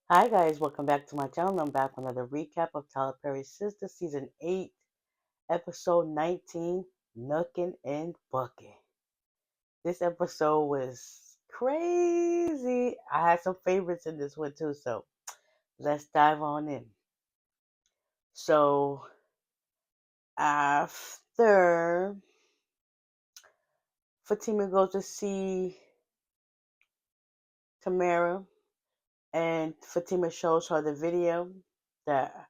Hi guys, welcome back to my channel. I'm back with another recap of Tyler Perry's Sistas Season 8, Episode 19, Knuckin and Buckin. This episode was crazy. I had some favorites in this one too, so let's dive on in. So, after Fatima goes to see Tamara and Fatima shows her the video that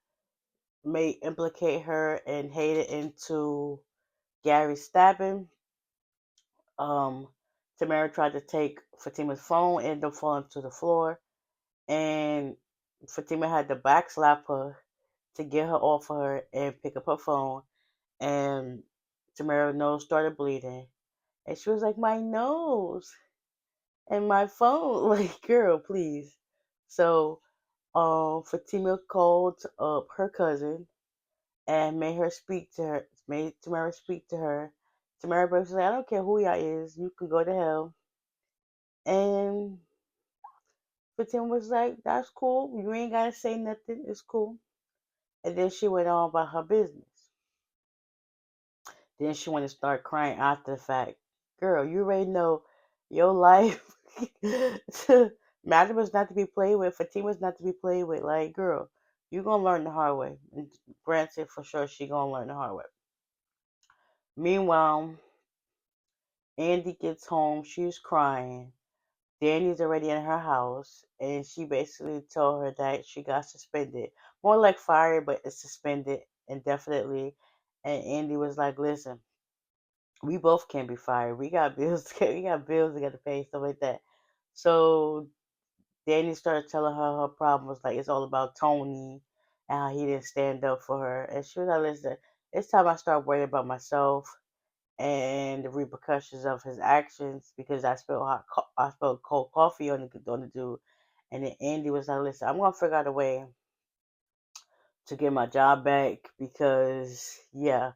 may implicate her and Hayden into Gary stabbing. Um, Tamara tried to take Fatima's phone, ended up falling to the floor, and Fatima had to backslap her to get her off of her and pick up her phone. And Tamara's nose started bleeding, and she was like, "My nose and my phone, like, girl, please." So, Fatima called up her cousin and made Tamara speak to her. Tamara basically said, "I don't care who y'all is, you can go to hell." And Fatima was like, "That's cool. You ain't gotta say nothing. It's cool." And then she went on about her business. Then she wanted to start crying after the fact. Girl, you already know your life. Madam is not to be played with. Fatima's not to be played with. Like, girl, you gonna learn the hard way. And granted, for sure, she gonna learn the hard way. Meanwhile, Andy gets home. She's crying. Danny's already in her house, and she basically told her that she got suspended. More like fired, but it's suspended indefinitely. And Andy was like, "Listen, we both can't be fired. We got bills. We got bills we got to pay, stuff like that." So Danny started telling her problem was like it's all about Tony and how he didn't stand up for her. And she was like, "Listen, it's time I start worrying about myself and the repercussions of his actions because I spilled cold coffee on the dude." And then Andy was like, "Listen, I'm gonna figure out a way to get my job back because yeah,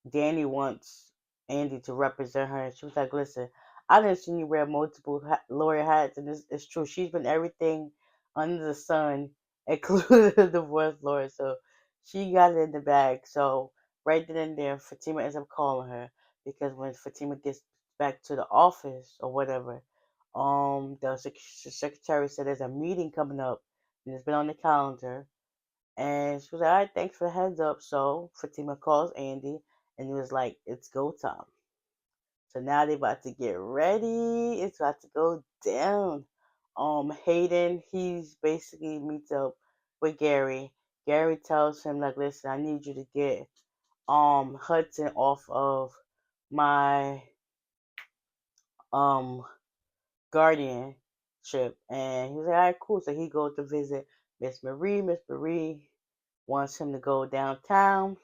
Danny wants Andy to represent her." And she was like, "Listen, I didn't see you wear multiple lawyer hats, and it's true. She's been everything under the sun, including the divorce lawyer. So she got it in the bag." So right then and there, Fatima ends up calling her because when Fatima gets back to the office or whatever, the secretary said there's a meeting coming up, and it's been on the calendar. And she was like, "All right, thanks for the heads up." So Fatima calls Andy, and he was like, "It's go time." So now they about to get ready. It's about to go down. Hayden, he's basically meets up with Gary. Gary tells him like, "Listen, I need you to get Hudson off of my um guardianship." And he was like, "All right, cool." So he goes to visit Miss Marie. Miss Marie wants him to go downtown.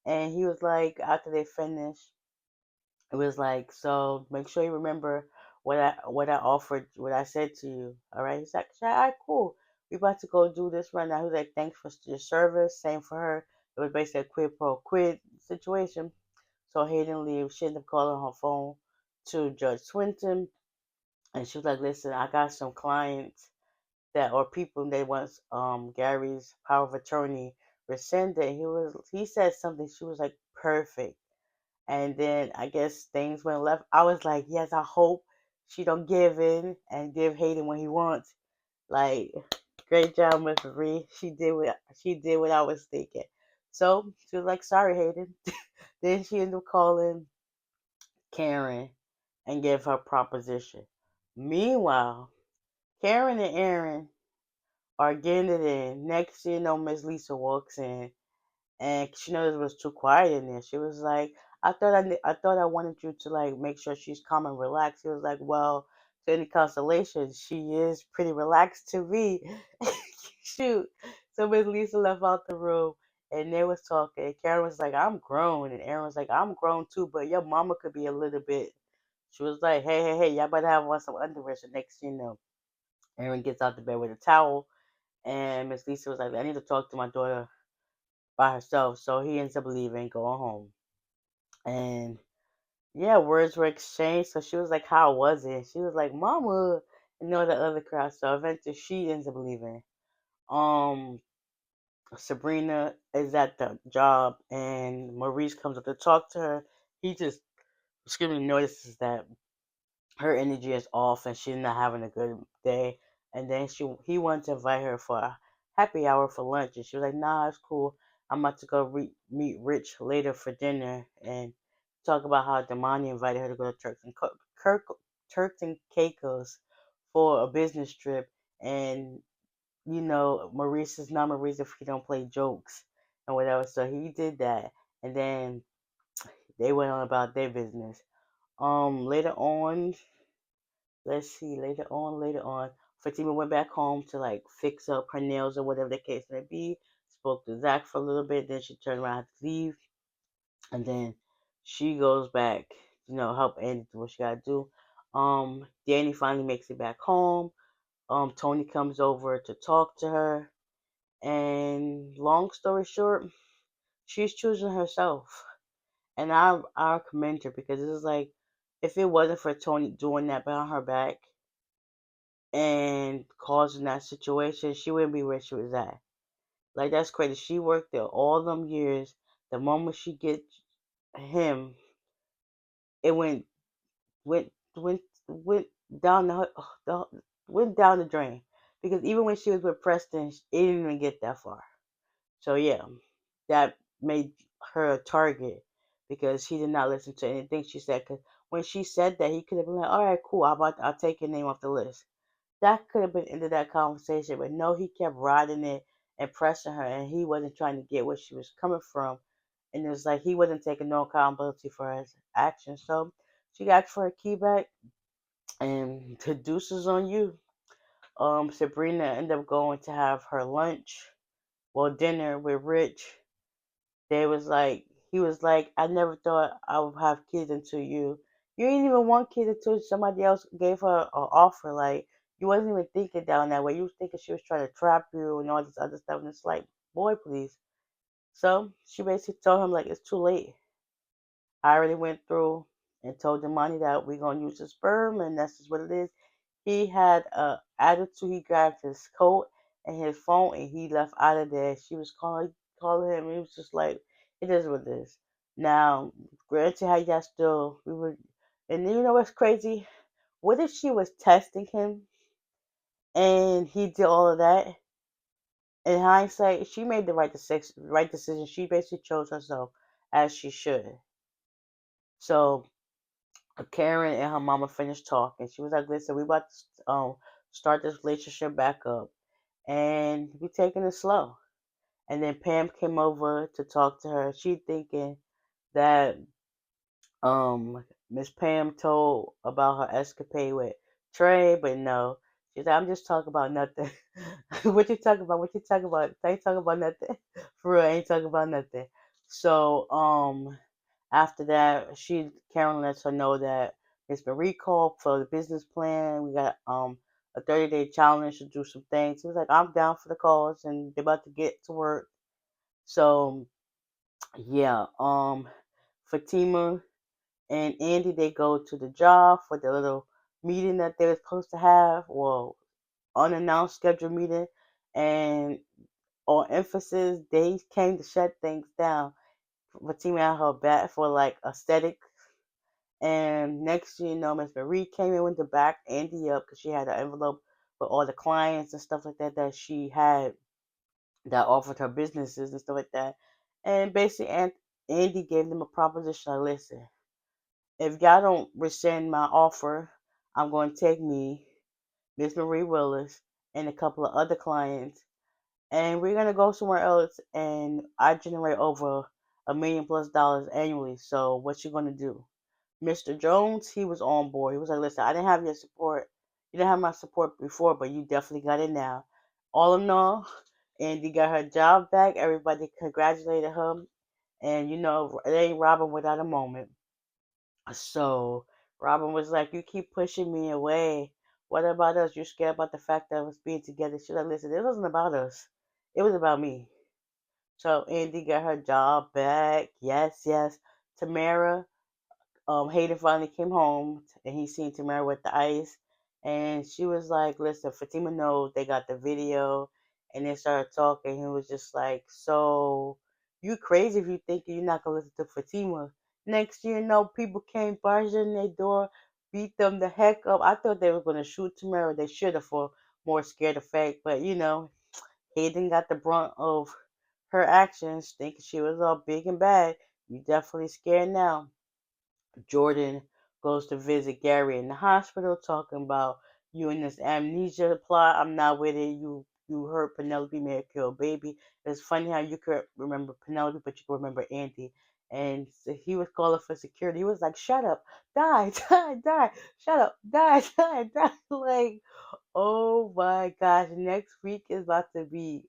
And he was like, after they finished, it was like, "So make sure you remember what I offered, what I said to you. All right." He's like, "All right, cool. We about to go do this right now." He was like, "Thanks for your service." Same for her. It was basically a quid pro quid situation. So Hayden leaves. She ended up calling her phone to Judge Swinton, and she was like, "Listen, I got some clients that or people that wants Gary's power of attorney rescinded." He said something. She was like, "Perfect." And then I guess things went left. I was like, "Yes, I hope she don't give in and give Hayden what he wants." Like, great job, Miss Marie. She did what I was thinking. So she was like, "Sorry, Hayden." Then she ended up calling Karen and gave her proposition. Meanwhile, Karen and Aaron are getting it in. Next thing you know, Miss Lisa walks in, and she knows it was too quiet in there. She was like, I thought I wanted you to like make sure she's calm and relaxed." He was like, "Well, to any consolation, she is pretty relaxed to me." Shoot. So Miss Lisa left out the room, and they was talking. Karen was like, "I'm grown," and Aaron was like, "I'm grown too, but your mama could be a little bit." She was like, "Hey, hey, hey, y'all better have on some underwear." So next thing you know, Aaron gets out the bed with a towel, and Miss Lisa was like, "I need to talk to my daughter by herself." So he ends up leaving, going home. And yeah, words were exchanged. So she was like, "How was it?" She was like, "Mama." and all the other crowd. So eventually she ends up leaving. Um, Sabrina is at the job, and Maurice comes up to talk to her. He just, excuse me, notices that her energy is off and she's not having a good day. And then he wanted to invite her for a happy hour for lunch, and she was like, "Nah, it's cool. I'm about to go meet Rich later for dinner and talk about how Damani invited her to go to Turks and Caicos for a business trip, and Maurice is not Maurice if he don't play jokes and whatever." So he did that, and then they went on about their business. Later on, let's see, later on, Fatima went back home to like fix up her nails or whatever the case may be. Spoke to Zach for a little bit, then she turned around to leave, and then she goes back, help Andy do what she gotta do. Danny finally makes it back home. Tony comes over to talk to her, and long story short, she's choosing herself, and I commend her because this is like, if it wasn't for Tony doing that behind her back and causing that situation, she wouldn't be where she was at. Like, that's crazy. She worked there all them years. The moment she get him, it went down the went down the drain. Because even when she was with Preston, it didn't even get that far. So yeah, that made her a target because he did not listen to anything she said. Because when she said that, he could have been like, "All right, cool. I'll take your name off the list." That could have been the end of that conversation, but no, he kept riding it and pressing her, and he wasn't trying to get where she was coming from, and it was like he wasn't taking no accountability for his actions. So she asked for her key back, and the deuce is on you. Sabrina ended up going to have her lunch, well, dinner with Rich. They was like, he was like, "I never thought I would have kids until you ain't even want kids until somebody else gave her an offer. Like, you wasn't even thinking down that way. You was thinking she was trying to trap you and all this other stuff." And it's like, boy, please. So she basically told him like, "It's too late. I already went through and told the money that we're gonna use the sperm, and that's just what it is." He had a attitude. He grabbed his coat and his phone, and he left out of there. She was calling him. He was just like, "It is what it is." Now, granted, how y'all still we were, and you know what's crazy? What if she was testing him and he did all of that? In hindsight, she made the right decision. She basically chose herself as she should. So Karen and her mama finished talking. She was like, "Listen, we about to start this relationship back up, and we taking it slow." And then Pam came over to talk to her. She thinking that Miss Pam told about her escapade with Trey, but no. She's like, "I'm just talking about nothing." What you talking about? What you talking about? I ain't talking about nothing. For real, I ain't talking about nothing. So after that, Carolyn lets her know that it's been recalled for the business plan. We got a 30-day challenge to do some things. He was like, "I'm down for the cause," and they're about to get to work. So yeah, Fatima and Andy, they go to the job for the little meeting that they were supposed to have, or unannounced scheduled meeting, and on emphasis, they came to shut things down. Fatima had her back for like aesthetic. And next thing you know, Miss Marie came in with the back Andy up because she had an envelope with all the clients and stuff like that that she had that offered her businesses and stuff like that. And basically, Andy gave them a proposition like, "Listen, if y'all don't rescind my offer, I'm going to take me, Miss Marie Willis, and a couple of other clients, and we're going to go somewhere else, and I generate over $1 million+ annually. So what you going to do?" Mr. Jones, he was on board. He was like, "Listen, I didn't have your support. You didn't have my support before, but you definitely got it now." All in all, Andy got her job back. Everybody congratulated her. And it ain't Robin without a moment. So Robin was like, "You keep pushing me away. What about us? You scared about the fact that us being together?" She's like, "Listen, it wasn't about us. It was about me." So Andy got her job back. Yes, yes. Tamara, Hayden finally came home and he seen Tamara with the ice. And she was like, listen, Fatima knows they got the video. And they started talking. He was just like, so you crazy if you think you're not going to listen to Fatima. Next year, you know, people came barging in their door, beat them the heck up. I thought they were going to shoot tomorrow. They should have for more scared effect. But, you know, Hayden got the brunt of her actions, thinking she was all big and bad. You definitely scared now. Jordan goes to visit Gary in the hospital, talking about you and this amnesia plot. I'm not with it. You heard Penelope may have killed baby. It's funny how you could remember Penelope, but you could remember Andy. And so he was calling for security. He was like, "Shut up, die, die, die. Shut up, die, die, die." Like, oh my gosh, next week is about to be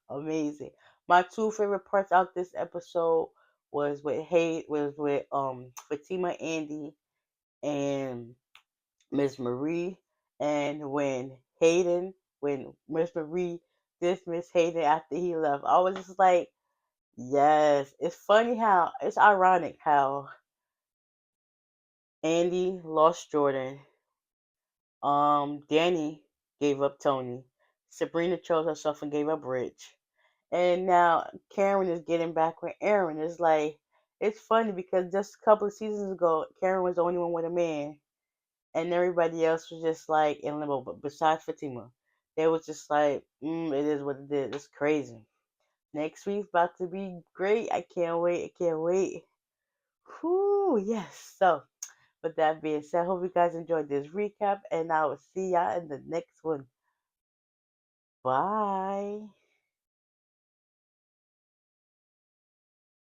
amazing. My two favorite parts out this episode was with Fatima, Andy, and Miss Marie, and when Miss Marie dismissed Hayden after he left. I was just like, yes. It's ironic how Andy lost Jordan, Danny gave up Tony, Sabrina chose herself and gave up Rich. And now Karen is getting back with Aaron. It's like it's funny because just a couple of seasons ago, Karen was the only one with a man, and everybody else was just like in limbo. But besides Fatima, they was just like, it is what it is. It's crazy. Next week's about to be great. I can't wait. I can't wait. Whoo, yes. So, with that being said, I hope you guys enjoyed this recap, and I will see y'all in the next one. Bye.